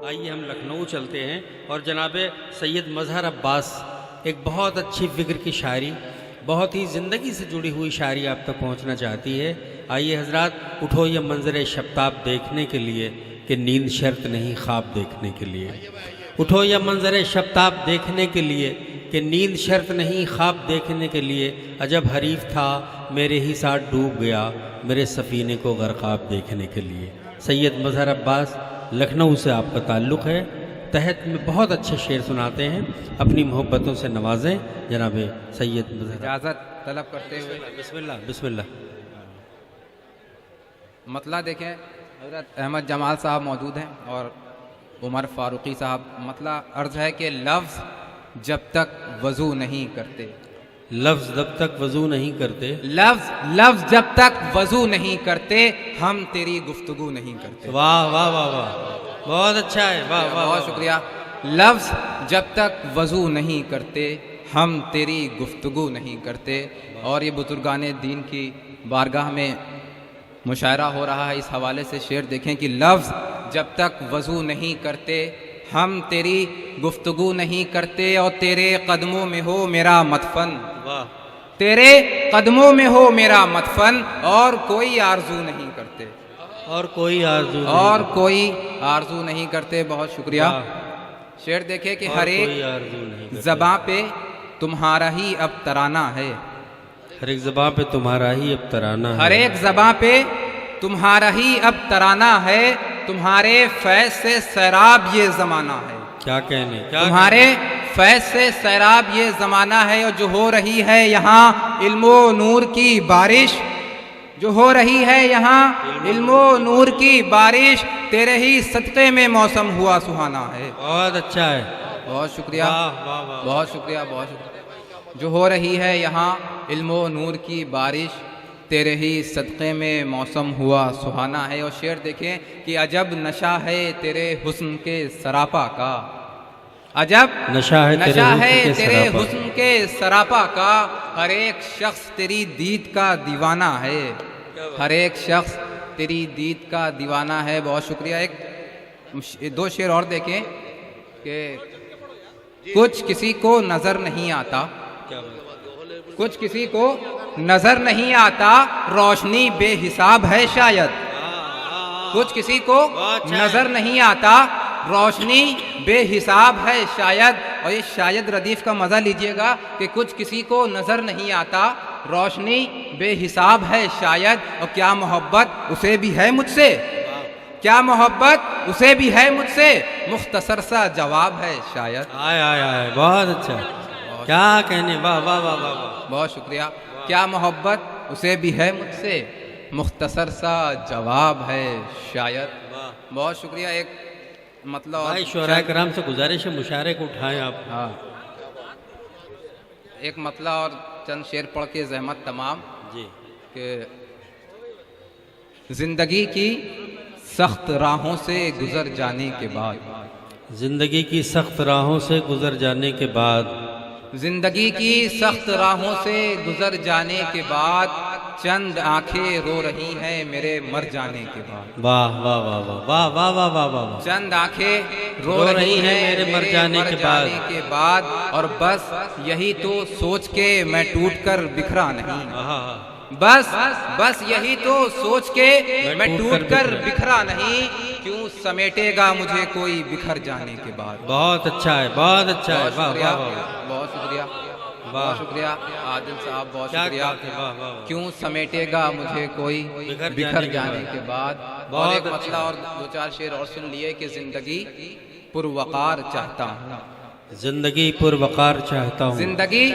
आइए हम लखनऊ चलते हैं और जनाब सैयद मजहर अब्बास एक बहुत अच्छी फ़िक्र की शायरी, बहुत ही ज़िंदगी से जुड़ी हुई शायरी आप तक पहुंचना चाहती है। आइए हजरात, उठो ये मंजर शब्ताब देखने के लिए कि नींद शर्त नहीं ख्वाब देखने के लिए। उठो ये मंजर शब्ताब देखने के लिए कि नींद शर्त नहीं ख्वाब देखने के लिए। अजब हरीफ था मेरे ही साथ डूब गया मेरे सफ़ीने को गरक़ाब देखने के लिए। सैयद मजहर अब्बास, लखनऊ से आपका ताल्लुक़ है, तहत में बहुत अच्छे शेर सुनाते हैं, अपनी मोहब्बतों से नवाजें जनाब सैयद मजहर। इजाज़त तलब करते हुए बिस्मिल्लाह बिस्मिल्लाह। मतला देखें, हज़रत अहमद जमाल साहब मौजूद हैं और उमर फ़ारूक़ी साहब। मतला अर्ज़ है कि लफ्ज़ जब तक वज़ू नहीं करते, लफ्ज़ जब तक वज़ू नहीं करते, लफ्ज़ जब तक वज़ू नहीं करते, हम तेरी गुफ्तगू नहीं करते। वाह वाह वाह वाह, बहुत अच्छा है, वाह वाह, बहुत शुक्रिया। लफ्ज़ जब तक वज़ू नहीं करते, हम तेरी गुफ्तगू नहीं करते। और ये बुजुर्गाने दीन की बारगाह में मुशायरा हो रहा है, इस हवाले से शेर देखें कि लफ्ज़ जब तक वज़ू नहीं करते, हम तेरी गुफ्तगू नहीं करते, और तेरे कदमों में हो मेरा मदफन, वाह, तेरे कदमों में हो मेरा मदफन, और कोई आरजू नहीं करते, और कोई आरज़ू नहीं, और कोई आरजू नहीं करते। बहुत शुक्रिया। शेर देखे कि और हर कोई आरज़ू नहीं एक करते। ज़बां पे तुम्हारा ही अब तराना है, हर एक ज़बां पे तुम्हारा ही अब तराना है, हर एक ज़बां पे तुम्हारा ही अब तराना है, तुम्हारे फैज़ से सैराब ये ज़माना है, क्या कहने, क्या तुम्हारे फैज़ से सैराब ये ज़माना है। और जो हो रही है यहाँ इल्मो नूर की बारिश, जो हो रही है यहाँ इल्मो नूर की बारिश, तेरे ही सदक़े में मौसम हुआ सुहाना है। बहुत अच्छा है, बहुत शुक्रिया, वाह वाह वाह, बहुत शुक्रिया, बहुत शुक्रिया। जो हो रही है यहाँ इल्मो नूर की बारिश, तेरे ही सदक़े में मौसम हुआ सुहाना है। और शेर देखें कि अजब नशा है तेरे हुस्न के सरापा का, अजब नशा है तेरे हुस्न के सरापा का, हर एक शख्स तेरी दीद का दीवाना है, हर एक शख्स तेरी दीद का दीवाना है। बहुत शुक्रिया। एक दो शेर और देखें कि कुछ किसी को नज़र नहीं आता, कुछ किसी को नज़र नहीं आता, रोशनी बेहिसाब है शायद, कुछ किसी को नज़र नहीं आता, रोशनी बेहिसाब है शायद। और ये शायद रदीफ़ का मज़ा लीजिएगा कि कुछ किसी को नज़र नहीं आता, रोशनी बेहिसाब है शायद, और क्या मोहब्बत उसे भी है मुझसे, क्या मोहब्बत उसे भी है मुझसे, मुख्तसर सा जवाब है शायद। आय आय आय, बहुत अच्छा, क्या कहने, वाह वाह वाह वाह वाह, बहुत शुक्रिया। क्या मोहब्बत उसे भी है मुझसे, मुख्तसर सा जवाब है शायद। बहुत शुक्रिया। एक मतलब भाई शुअरा कराम से गुजारिश है मुशायरे को उठाएं आप। हाँ, एक मतलब और चंद शेर पढ़ के ज़हमत तमाम जी। कि जिंदगी की सख्त राहों से गुजर जाने के बाद, जिंदगी की सख्त राहों से गुजर जाने के बाद, जिंदगी की सख्त राहों से गुजर जाने के बाद, चंद आंखें रो रही हैं मेरे मर जाने के बाद। वाह वाह वाह वाह वाह वाह वाह वाह वाह, चंद आंखें रो रही हैं मेरे मर जाने के बाद, और बस यही तो सोच के मैं टूट कर बिखरा नहीं, बस यही तो सोच के मैं टूट कर बिखरा नहीं, क्यों समेटेगा मुझे कोई बिखर जाने के बाद। बहुत अच्छा है, बहुत अच्छा है, वाह वाह वाह, बहुत शुक्रिया, बहुत शुक्रिया आदिल साहब, बहुत शुक्रिया। वाह वाह, क्यों समेटेगा मुझे कोई बिखर जाने के बाद। और एक मतलब और दो चार शेर और सुन लिए कि जिंदगी पुरवकार चाहता हूँ, जिंदगी पुरवकार चाहता हूँ, जिंदगी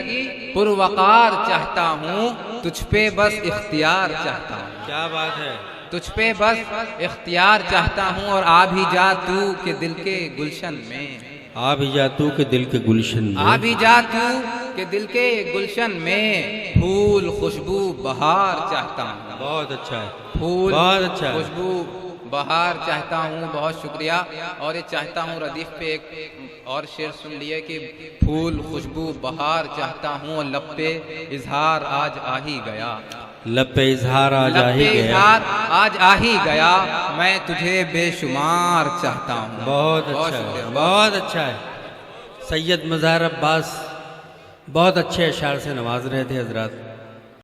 पुरवकार चाहता हूँ, तुझ पे बस इख्तियार चाहता हूँ, क्या बात है, तुझ पे बस इख्तियार चाहता हूँ। और आ भी जा तू के दिल के गुलशन में, आ भी जा तू के दिल के गुलशन में, आ भी जा तू के दिल के गुलशन में, फूल खुशबू बहार चाहता हूँ। बहुत अच्छा है, फूल बहुत अच्छा है, खुशबू बहार चाहता हूँ। बहुत शुक्रिया। और ये चाहता हूँ रदीफ पे एक और शेर सुन लिए कि फूल खुशबू बहार चाहता हूँ, लब पे इजहार आज आ ही गया, लब पे इजहार आज आ ही लब्बे गया। इज़हार आज आ ही गया, मैं तुझे बेशुमार चाहता हूँ। बहुत अच्छा शुक्रिया। है, बहुत अच्छा है। सैयद मज़हर अब्बास बहुत अच्छे अशार से नवाज रहे थे हजरात।